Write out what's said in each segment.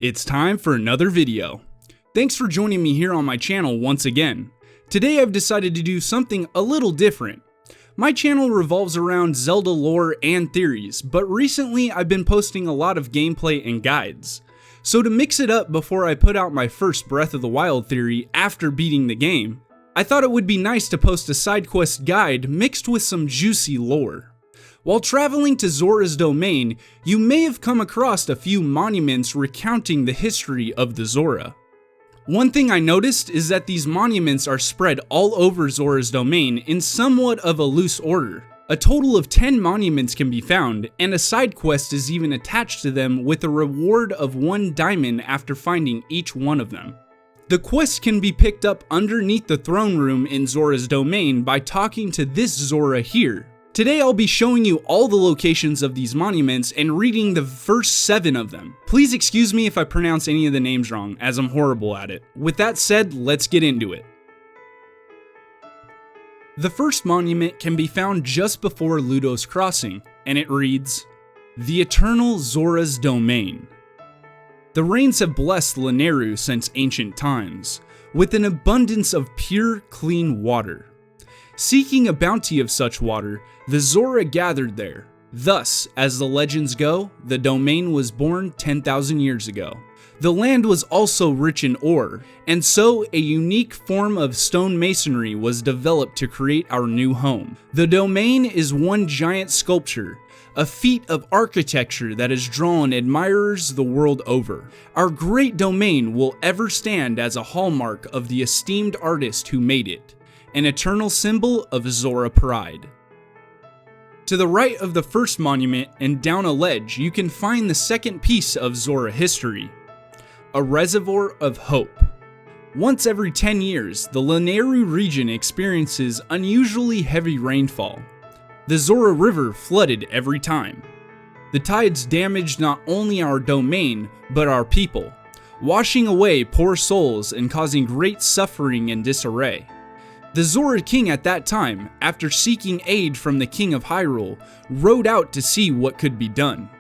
It's time for another video. Thanks for joining me here on my channel once again. Today I've decided to do something a little different. My channel revolves around Zelda lore and theories, but recently I've been posting a lot of gameplay and guides. So to mix it up before I put out my first Breath of the Wild theory after beating the game, I thought it would be nice to post a side quest guide mixed with some juicy lore. While traveling to Zora's domain, you may have come across a few monuments recounting the history of the Zora. One thing I noticed is that these monuments are spread all over Zora's domain in somewhat of a loose order. A total of 10 monuments can be found, and a side quest is even attached to them with a reward of 1 diamond after finding each one of them. The quest can be picked up underneath the throne room in Zora's domain by talking to this Zora here. Today I'll be showing you all the locations of these monuments and reading the first 7 of them. Please excuse me if I pronounce any of the names wrong, as I'm horrible at it. With that said, let's get into it. The first monument can be found just before Ludo's Crossing, and it reads, "The Eternal Zora's Domain. The rains have blessed Lanayru since ancient times, with an abundance of pure, clean water. Seeking a bounty of such water, the Zora gathered there. Thus, as the legends go, the domain was born 10,000 years ago. The land was also rich in ore, and so a unique form of stone masonry was developed to create our new home. The domain is one giant sculpture, a feat of architecture that has drawn admirers the world over. Our great domain will ever stand as a hallmark of the esteemed artist who made it, an eternal symbol of Zora pride." To the right of the first monument and down a ledge, you can find the second piece of Zora history, a reservoir of hope. Once every 10 years, the Lanayru region experiences unusually heavy rainfall. The Zora River flooded every time. The tides damaged not only our domain, but our people, washing away poor souls and causing great suffering and disarray. The Zora king at that time, after seeking aid from the king of Hyrule, rode out to see what could be done.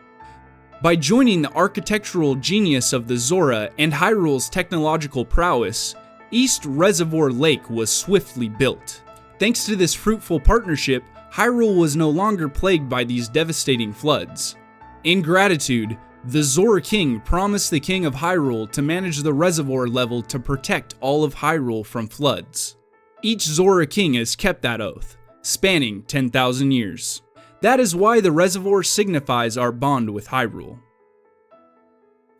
By joining the architectural genius of the Zora and Hyrule's technological prowess, East Reservoir Lake was swiftly built. Thanks to this fruitful partnership, Hyrule was no longer plagued by these devastating floods. In gratitude, the Zora king promised the king of Hyrule to manage the reservoir level to protect all of Hyrule from floods. Each Zora king has kept that oath, spanning 10,000 years. That is why the reservoir signifies our bond with Hyrule.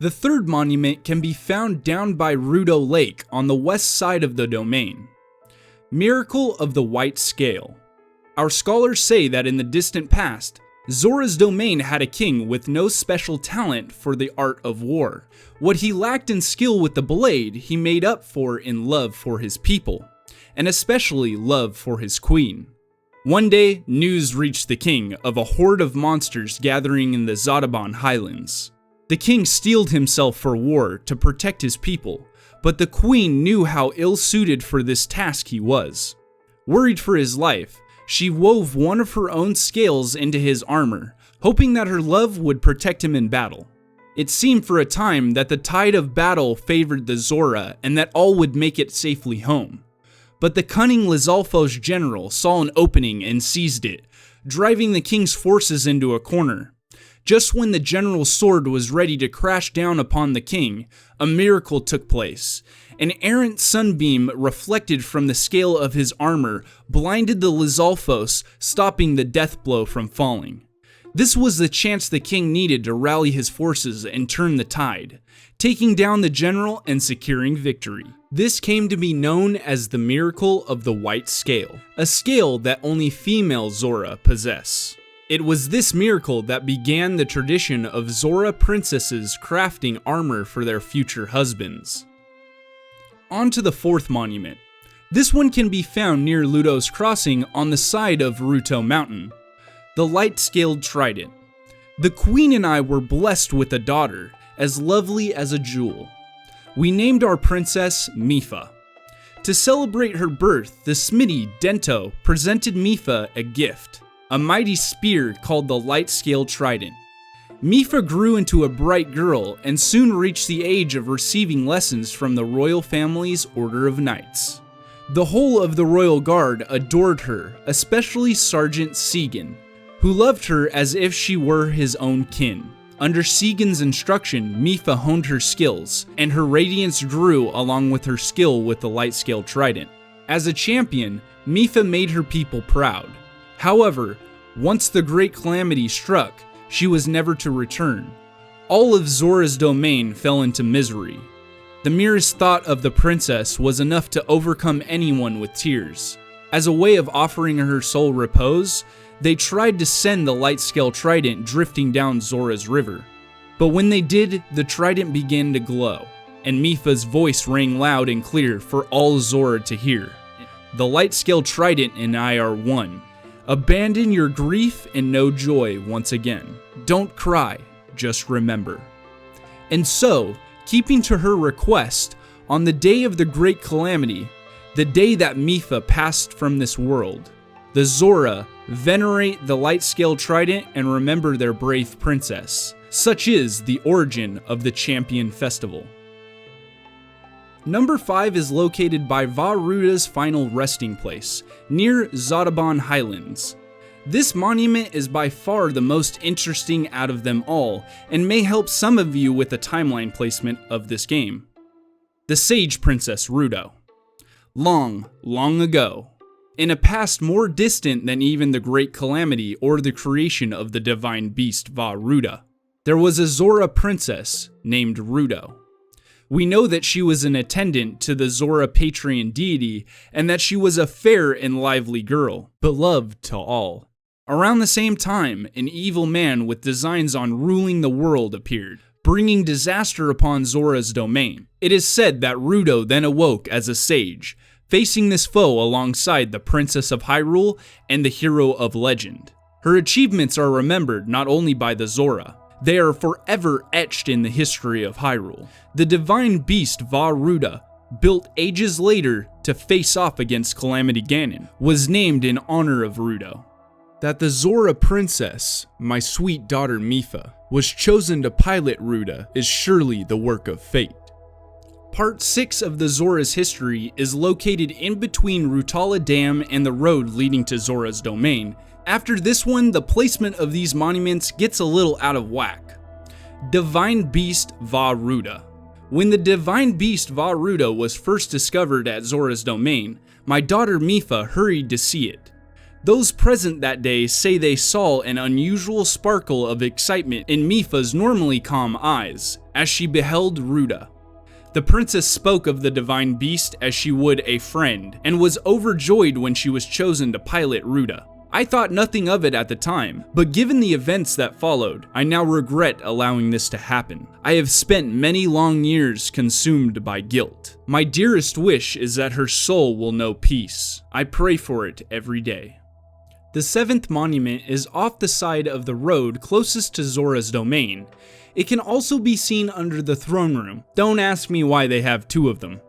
The third monument can be found down by Rudo Lake on the west side of the domain. Miracle of the White Scale. Our scholars say that in the distant past, Zora's domain had a king with no special talent for the art of war. What he lacked in skill with the blade, he made up for in love for his people, and especially love for his queen. One day, news reached the king of a horde of monsters gathering in the Zodaban highlands. The king steeled himself for war to protect his people, but the queen knew how ill-suited for this task he was. Worried for his life, she wove one of her own scales into his armor, hoping that her love would protect him in battle. It seemed for a time that the tide of battle favored the Zora and that all would make it safely home. But the cunning Lizalfo's general saw an opening and seized it, driving the king's forces into a corner. Just when the general's sword was ready to crash down upon the king, a miracle took place. An errant sunbeam reflected from the scale of his armor blinded the Lizalfos, stopping the death blow from falling. This was the chance the king needed to rally his forces and turn the tide, taking down the general and securing victory. This came to be known as the Miracle of the White Scale, a scale that only female Zora possess. It was this miracle that began the tradition of Zora princesses crafting armor for their future husbands. On to the fourth monument. This one can be found near Ludo's Crossing on the side of Ruto Mountain. The Light-Scaled Trident. The queen and I were blessed with a daughter, as lovely as a jewel. We named our princess Mipha. To celebrate her birth, the smithy Dento presented Mipha a gift, a mighty spear called the Light-Scaled Trident. Mipha grew into a bright girl and soon reached the age of receiving lessons from the royal family's Order of Knights. The whole of the royal guard adored her, especially Sergeant Segan, who loved her as if she were his own kin. Under Segan's instruction, Mipha honed her skills, and her radiance grew along with her skill with the light scale trident. As a champion, Mipha made her people proud. However, once the Great Calamity struck, she was never to return. All of Zora's domain fell into misery. The merest thought of the princess was enough to overcome anyone with tears. As a way of offering her soul repose, they tried to send the light scale trident drifting down Zora's river. But when they did, the trident began to glow, and Mipha's voice rang loud and clear for all Zora to hear. The light scale trident and I are one. Abandon your grief and know joy once again. Don't cry, just remember. And so, keeping to her request, on the day of the Great Calamity, the day that Mipha passed from this world, the Zora venerate the light scale trident and remember their brave princess. Such is the origin of the Champion Festival. Number 5 is located by Vah Ruda's final resting place, near Zodaban Highlands. This monument is by far the most interesting out of them all, and may help some of you with the timeline placement of this game. The Sage Princess Rudo. Long, long ago, in a past more distant than even the Great Calamity or the creation of the divine beast Vah Ruda, there was a Zora princess named Rudo. We know that she was an attendant to the Zora patron deity, and that she was a fair and lively girl, beloved to all. Around the same time, an evil man with designs on ruling the world appeared, bringing disaster upon Zora's domain. It is said that Rudo then awoke as a sage, facing this foe alongside the Princess of Hyrule and the hero of legend. Her achievements are remembered not only by the Zora, they are forever etched in the history of Hyrule. The divine beast Vah Ruda, built ages later to face off against Calamity Ganon, was named in honor of Rudo. That the Zora princess, my sweet daughter Mipha, was chosen to pilot Ruda is surely the work of fate. Part 6 of the Zora's history is located in between Rutala Dam and the road leading to Zora's domain. After this one, the placement of these monuments gets a little out of whack. Divine Beast Vah Ruda. When the Divine Beast Vah Ruda was first discovered at Zora's domain, my daughter Mipha hurried to see it. Those present that day say they saw an unusual sparkle of excitement in Mipha's normally calm eyes as she beheld Ruda. The princess spoke of the divine beast as she would a friend, and was overjoyed when she was chosen to pilot Ruda. I thought nothing of it at the time, but given the events that followed, I now regret allowing this to happen. I have spent many long years consumed by guilt. My dearest wish is that her soul will know peace. I pray for it every day. The 7th monument is off the side of the road closest to Zora's domain. It can also be seen under the throne room. Don't ask me why they have 2 of them.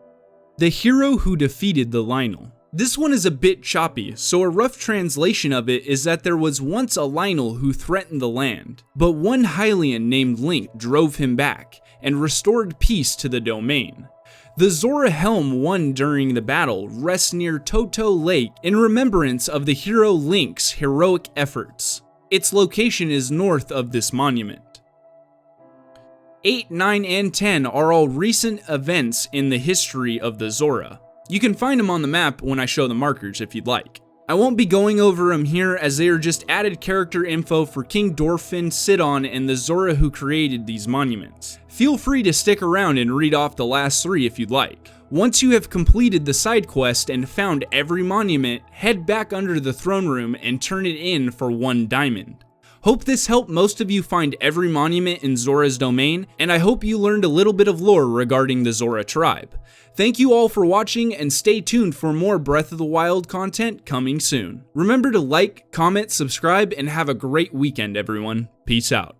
The hero who defeated the Lynel. This one is a bit choppy, so a rough translation of it is that there was once a Lynel who threatened the land, but one Hylian named Link drove him back and restored peace to the domain. The Zora helm won during the battle rests near Toto Lake in remembrance of the hero Link's heroic efforts. Its location is north of this monument. 8, 9, and 10 are all recent events in the history of the Zora. You can find them on the map when I show the markers if you'd like. I won't be going over them here as they are just added character info for King Dorephan, Sidon, and the Zora who created these monuments. Feel free to stick around and read off the last 3 if you'd like. Once you have completed the side quest and found every monument, head back under the throne room and turn it in for 1 diamond. Hope this helped most of you find every monument in Zora's domain, and I hope you learned a little bit of lore regarding the Zora tribe. Thank you all for watching, and stay tuned for more Breath of the Wild content coming soon. Remember to like, comment, subscribe, and have a great weekend, everyone. Peace out.